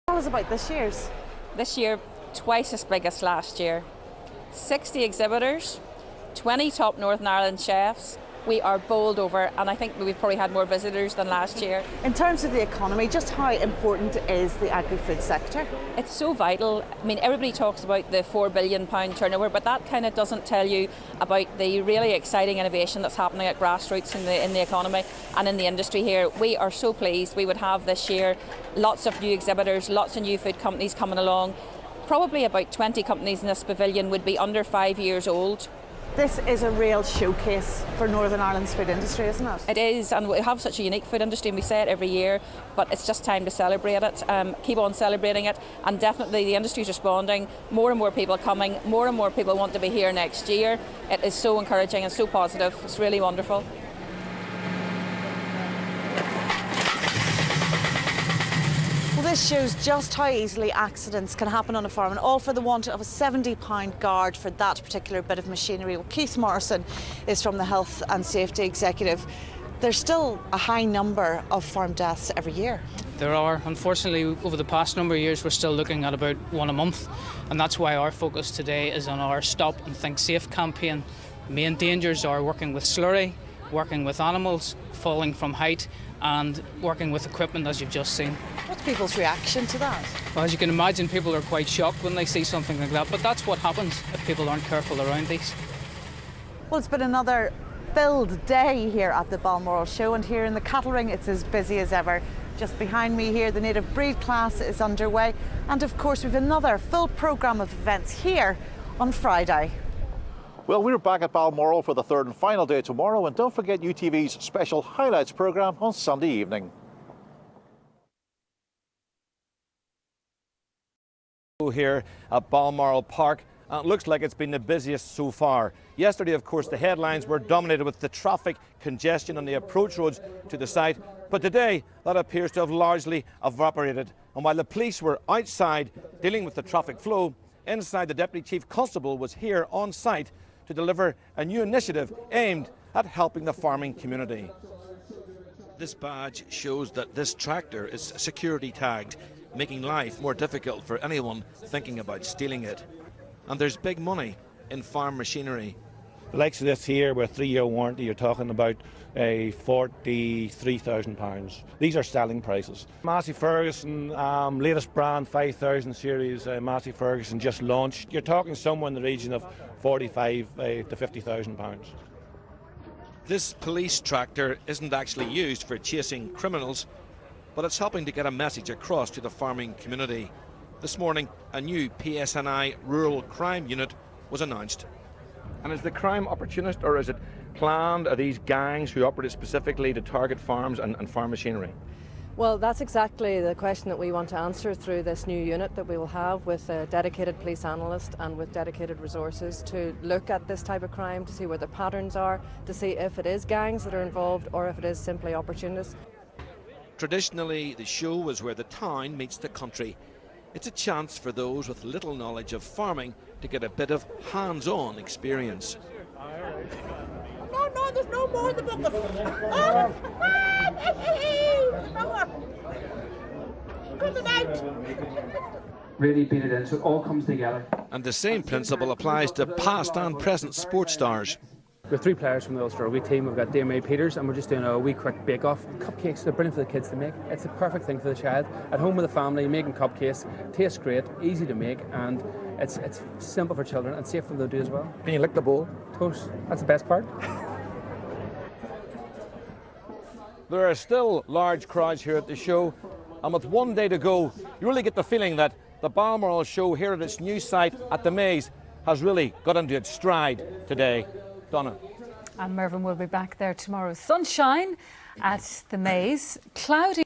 Tell us about this year's. This year, twice as big as last year. 60 exhibitors, 20 top Northern Ireland chefs. We are bowled over, and I think we've probably had more visitors than last year. In terms of the economy, just how important is the agri-food sector? It's so vital. I mean, everybody talks about the £4 billion turnover, but that kind of doesn't tell you about the really exciting innovation that's happening at grassroots in the economy and in the industry here. We are so pleased. We would have this year lots of new exhibitors, lots of new food companies coming along. Probably about 20 companies in this pavilion would be under 5 years old. This is a real showcase for Northern Ireland's food industry, isn't it? It is, and we have such a unique food industry, and we say it every year, but it's just time to celebrate it, keep on celebrating it, and definitely the industry is responding. More and more people coming, more and more people want to be here next year. It is so encouraging and so positive. It's really wonderful. This shows just how easily accidents can happen on a farm, and all for the want of a £70 guard for that particular bit of machinery. Well, Keith Morrison is from the Health and Safety Executive. There's still a high number of farm deaths every year. There are. Unfortunately, over the past number of years, we're still looking at about one a month, and that's why our focus today is on our Stop and Think Safe campaign. The main dangers are working with slurry, working with animals, falling from height, and working with equipment, as you've just seen. What's people's reaction to that? Well, as you can imagine, people are quite shocked when they see something like that, but that's what happens if people aren't careful around these. Well, it's been another filled day here at the Balmoral Show, and here in the cattle ring it's as busy as ever. Just behind me here, the native breed class is underway, and of course we've another full programme of events here on Friday. Well, we're back at Balmoral for the third and final day tomorrow, and don't forget UTV's special highlights programme on Sunday evening. Here at Balmoral Park, and it looks like it's been the busiest so far. Yesterday, of course, the headlines were dominated with the traffic congestion on the approach roads to the site, but today that appears to have largely evaporated. And while the police were outside dealing with the traffic flow, inside the Deputy Chief Constable was here on site to deliver a new initiative aimed at helping the farming community. This badge shows that this tractor is security tagged, making life more difficult for anyone thinking about stealing it. And there's big money in farm machinery. The likes of this here with a 3-year warranty, you're talking about £43,000. These are selling prices. Massey Ferguson, latest brand 5000 series Massey Ferguson just launched. You're talking somewhere in the region of £45,000 to £50,000. This police tractor isn't actually used for chasing criminals, but it's helping to get a message across to the farming community. This morning, a new PSNI rural crime unit was announced. And is the crime opportunist, or is it planned? Are these gangs who operate specifically to target farms and farm machinery? Well, that's exactly the question that we want to answer through this new unit that we will have with a dedicated police analyst and with dedicated resources to look at this type of crime, to see where the patterns are, to see if it is gangs that are involved or if it is simply opportunists. Traditionally, the show is where the town meets the country. It's a chance for those with little knowledge of farming to get a bit of hands-on experience. No, there's no more in the book. Coming out. Really beat it in, so it all comes together. And the same principle applies to past and present sports stars. We have 3 players from the Ulster Rugby team. We've got Dame Peters, and we're just doing a wee quick bake-off. Cupcakes, they're brilliant for the kids to make. It's a perfect thing for the child. At home with the family, making cupcakes, tastes great, easy to make, and it's simple for children and safe for them to do as well. Can you lick the bowl? Toast, that's the best part. There are still large crowds here at the show, and with one day to go, you really get the feeling that the Balmoral Show here at its new site at the Maze has really got into its stride today. Donna. And Mervyn will be back there tomorrow. Sunshine at the Maze, cloudy.